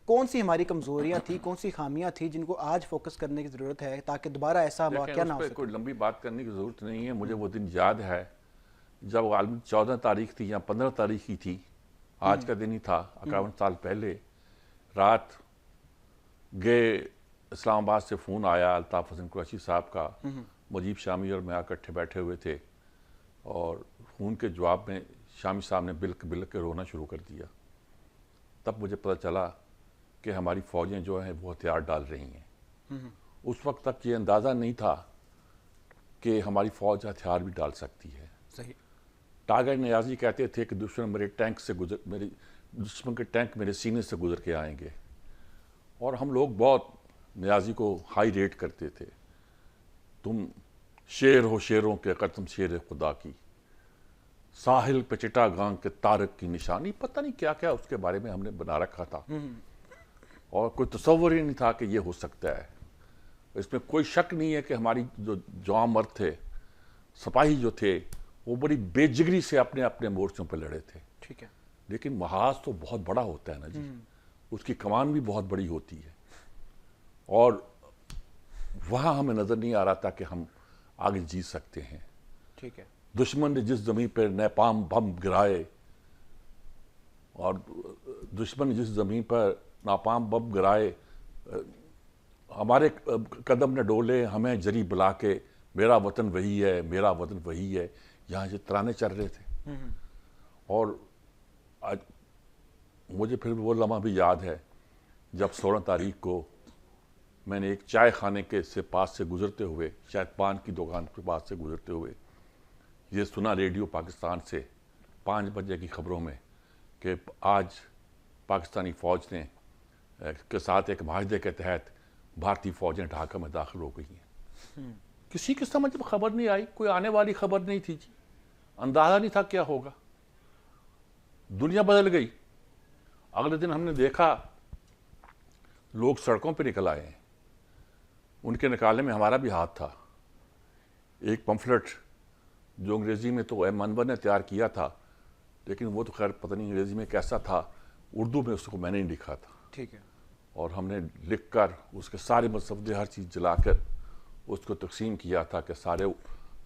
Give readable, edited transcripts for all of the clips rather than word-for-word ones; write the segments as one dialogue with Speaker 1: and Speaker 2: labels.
Speaker 1: کون سی ہماری کمزوریاں تھیں، کون سی خامیاں تھیں جن کو آج فوکس کرنے کی ضرورت ہے تاکہ دوبارہ ایسا واقعہ نہ ہو سکے؟
Speaker 2: کوئی لمبی بات کرنے کی ضرورت نہیں ہے. مجھے وہ دن یاد ہے جب غالباً 14 تاریخ تھی یا 15 تاریخ ہی تھی, آج کا دن ہی تھا, 51 سال پہلے رات گئے اسلام آباد سے فون آیا الطاف حسن قریشی صاحب کا. مجیب شامی اور میں اکٹھے بیٹھے ہوئے تھے اور فون کے جواب میں شامی صاحب نے بلک بلک کے رونا شروع کر دیا. تب مجھے پتہ چلا کہ ہماری فوجیں جو ہیں وہ ہتھیار ڈال رہی ہیں. اس وقت تک یہ اندازہ نہیں تھا کہ ہماری فوج ہتھیار بھی ڈال سکتی ہے.
Speaker 1: صحیح.
Speaker 2: ٹاگر نیازی کہتے تھے کہ دشمن کے ٹینک میرے سینے سے گزر کے آئیں گے, اور ہم لوگ بہت نیازی کو ہائی ریٹ کرتے تھے. تم شیر ہو شیروں کے قسم شیر خدا کی, ساحل پہ چٹا گانگ کے تارک کی نشانی, پتہ نہیں کیا کیا اس کے بارے میں ہم نے بنا رکھا تھا, اور کوئی تصور ہی نہیں تھا کہ یہ ہو سکتا ہے. اس میں کوئی شک نہیں ہے کہ ہماری جو جوان مرد تھے, سپاہی جو تھے, وہ بڑی بے جگری سے اپنے اپنے مورچوں پہ لڑے تھے.
Speaker 1: ٹھیک ہے.
Speaker 2: لیکن محاذ تو بہت بڑا ہوتا ہے نا جی, اس کی کمان بھی بہت بڑی ہوتی ہے, اور وہاں ہمیں نظر نہیں آ رہا تھا کہ ہم آگے جیت سکتے ہیں.
Speaker 1: ٹھیک ہے.
Speaker 2: دشمن نے جس زمین پر نیپام بم گرائے, اور دشمن نے جس زمین پر ناپام بم گرائے, ہمارے قدم نہ ڈولے ہمیں جری بلا کے, میرا وطن وہی ہے, میرا وطن وہی ہے, یہاں یہ ترانے چل رہے تھے. اور آج مجھے پھر وہ لمحہ بھی یاد ہے جب 16 تاریخ کو میں نے ایک چائے خانے کے پاس سے گزرتے ہوئے, شاید پان کی دکان کے پاس سے گزرتے ہوئے, یہ سنا ریڈیو پاکستان سے 5 بجے کی خبروں میں کہ آج پاکستانی فوج نے کے ساتھ ایک معاہدے کے تحت بھارتی فوجیں ڈھاکہ میں داخل ہو گئی ہیں. کسی کی سمجھ میں خبر نہیں آئی, کوئی آنے والی خبر نہیں تھی جی, اندازہ نہیں تھا کیا ہوگا. دنیا بدل گئی. اگلے دن ہم نے دیکھا لوگ سڑکوں پہ نکل آئے ہیں, ان کے نکالنے میں ہمارا بھی ہاتھ تھا. ایک پمفلٹ جو انگریزی میں تو ایم انور نے تیار کیا تھا, لیکن وہ تو خیر پتہ نہیں انگریزی میں کیسا تھا, اردو میں اس کو میں نے نہیں لکھا تھا.
Speaker 1: ٹھیک ہے.
Speaker 2: اور ہم نے لکھ کر اس کے سارے مسودے ہر چیز جلا کر اس کو تقسیم کیا تھا کہ سارے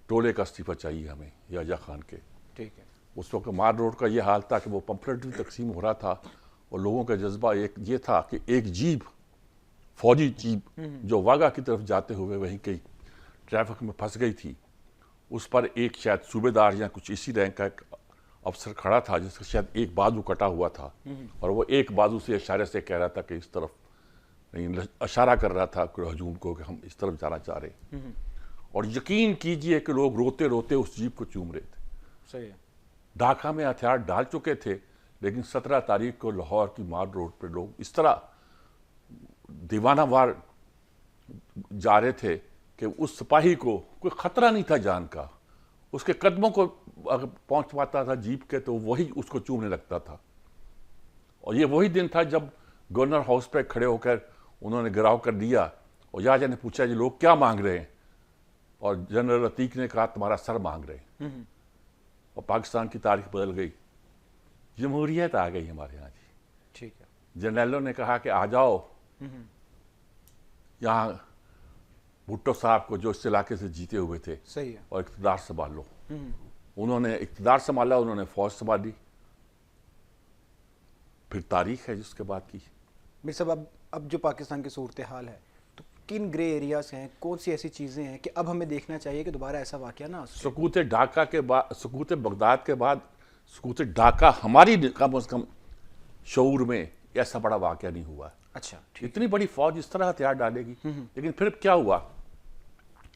Speaker 2: ٹولے کا استعفیٰ چاہیے ہمیں یحییٰ خان کے.
Speaker 1: ٹھیک ہے.
Speaker 2: اس وقت مار روڈ کا یہ حال تھا کہ وہ پمفلٹ بھی تقسیم ہو رہا تھا, اور لوگوں کا جذبہ ایک یہ تھا کہ ایک جیپ, فوجی جیپ جو واگا کی طرف جاتے ہوئے وہیں کئی ٹریفک میں پھنس گئی تھی, اس پر ایک شاید صوبے دار یا کچھ اسی رینک کا ایک افسر کھڑا تھا جس کا شاید ایک بازو کٹا ہوا تھا, اور وہ ایک بازو سے اشارے سے کہہ رہا تھا کہ اس طرف, اشارہ کر رہا تھا ہجوم کو کہ ہم اس طرف جانا چاہ رہے ہیں. اور یقین کیجئے کہ لوگ روتے روتے اس جیپ کو چوم رہے تھے.
Speaker 1: صحیح ہے.
Speaker 2: ڈھاکہ میں ہتھیار ڈال چکے تھے, لیکن 17 تاریخ کو لاہور کی مار روڈ پہ لوگ اس طرح دیوانہ وار جا رہے تھے کہ اس سپاہی کو کوئی خطرہ نہیں تھا جان کا. اس کے قدموں کو اگر پہنچ پاتا تھا جیپ کے تو وہی اس کو چومنے لگتا تھا. اور یہ وہی دن تھا جب گورنر ہاؤس پہ کھڑے ہو کر انہوں نے گراؤ کر دیا, اور یہاں نے پوچھا جی لوگ کیا مانگ رہے ہیں, اور جنرل عتیق نے کہا تمہارا سر مانگ رہے ہیں. اور پاکستان کی تاریخ بدل گئی, جمہوریت آ گئی ہمارے یہاں جی.
Speaker 1: ٹھیک ہے.
Speaker 2: جنرلوں نے کہا کہ آ جاؤ یہاں بھٹو صاحب کو جو اس علاقے سے جیتے ہوئے تھے,
Speaker 1: صحیح ہے.
Speaker 2: اور اقتدار سنبھال لو. انہوں نے اقتدار سنبھالا, انہوں نے فوج سنبھالی, پھر تاریخ ہے جس کے بعد کی.
Speaker 1: میر صاحب اب جو پاکستان کی صورتحال ہے تو کن گرے ایریاز ہیں, کون سی ایسی چیزیں ہیں کہ اب ہمیں دیکھنا چاہیے کہ دوبارہ ایسا واقعہ نہ ہو سکے؟
Speaker 2: سقوط ڈھاکہ کے بعد, سقوط بغداد کے بعد سقوط ڈھاکہ ہماری کم از کم شعور میں ایسا بڑا واقعہ نہیں ہوا.
Speaker 1: اچھا.
Speaker 2: اتنی بڑی فوج اس طرح ہتھیار ڈالے گی. لیکن پھر کیا ہوا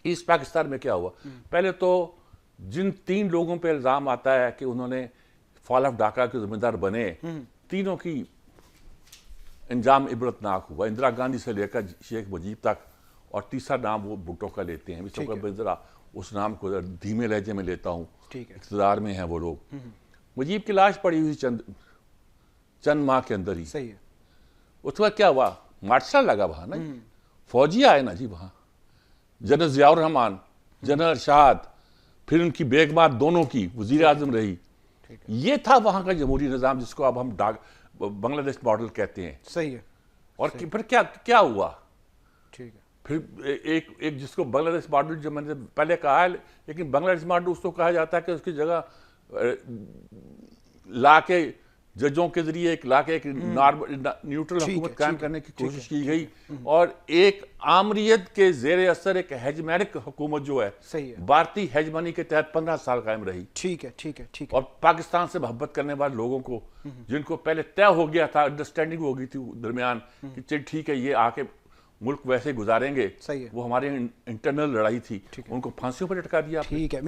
Speaker 2: ایسٹ پاکستان میں, کیا ہوا؟ پہلے تو جن 3 لوگوں پہ الزام آتا ہے کہ انہوں نے فال آف ڈھاکہ کے ذمہ دار بنے, تینوں کی انجام عبرتناک ہوا, اندرا گاندھی سے لے کر شیخ مجیب تک, اور تیسرا نام وہ بھٹو کا لیتے ہیں. اس وقت ذرا اس نام کو دھیمے لہجے میں لیتا ہوں, اقتدار میں ہیں وہ لوگ. مجیب کی لاش پڑی ہوئی چند ماہ کے اندر ہی.
Speaker 1: صحیح ہے.
Speaker 2: اس وقت کیا ہوا, مارشل لگا وہاں نا, فوجی آئے نا جی وہاں, جنرل ضیاء الرحمان, جنرل ارشاد, پھر ان کی بیگمات دونوں کی وزیر اعظم رہی. یہ تھا وہاں کا جمہوری نظام جس کو اب ہم بنگلہ دیش ماڈل کہتے ہیں.
Speaker 1: صحیح ہے.
Speaker 2: اور پھر کیا ہوا؟
Speaker 1: ٹھیک ہے.
Speaker 2: پھر ایک جس کو بنگلہ دیش ماڈل جو میں نے پہلے کہا ہے، لیکن بنگلہ دیش ماڈل اس کو کہا جاتا ہے کہ اس کی جگہ لا کے ججوں کے ذریعے ایک نیوٹرل حکومت قائم کرنے کی کوشش کی گئی، اور ایک آمریت کے زیر اثر ایک ہیجمینک حکومت جو ہے
Speaker 1: صحیح ہے.
Speaker 2: بھارتی ہیجمنی کے تحت 15 سال قائم رہی.
Speaker 1: ٹھیک ہے ٹھیک ہے ٹھیک ہے.
Speaker 2: اور پاکستان سے محبت کرنے والے لوگوں کو، جن کو پہلے طے ہو گیا تھا، انڈرسٹینڈنگ ہو گئی تھی درمیان کہ چل ٹھیک ہے یہ آ کے ملک ویسے گزاریں گے،
Speaker 1: صحیح ہے.
Speaker 2: وہ ہماری انٹرنل لڑائی تھی، ان کو پھانسیوں پر لٹکا دیا.
Speaker 1: ٹھیک ہے.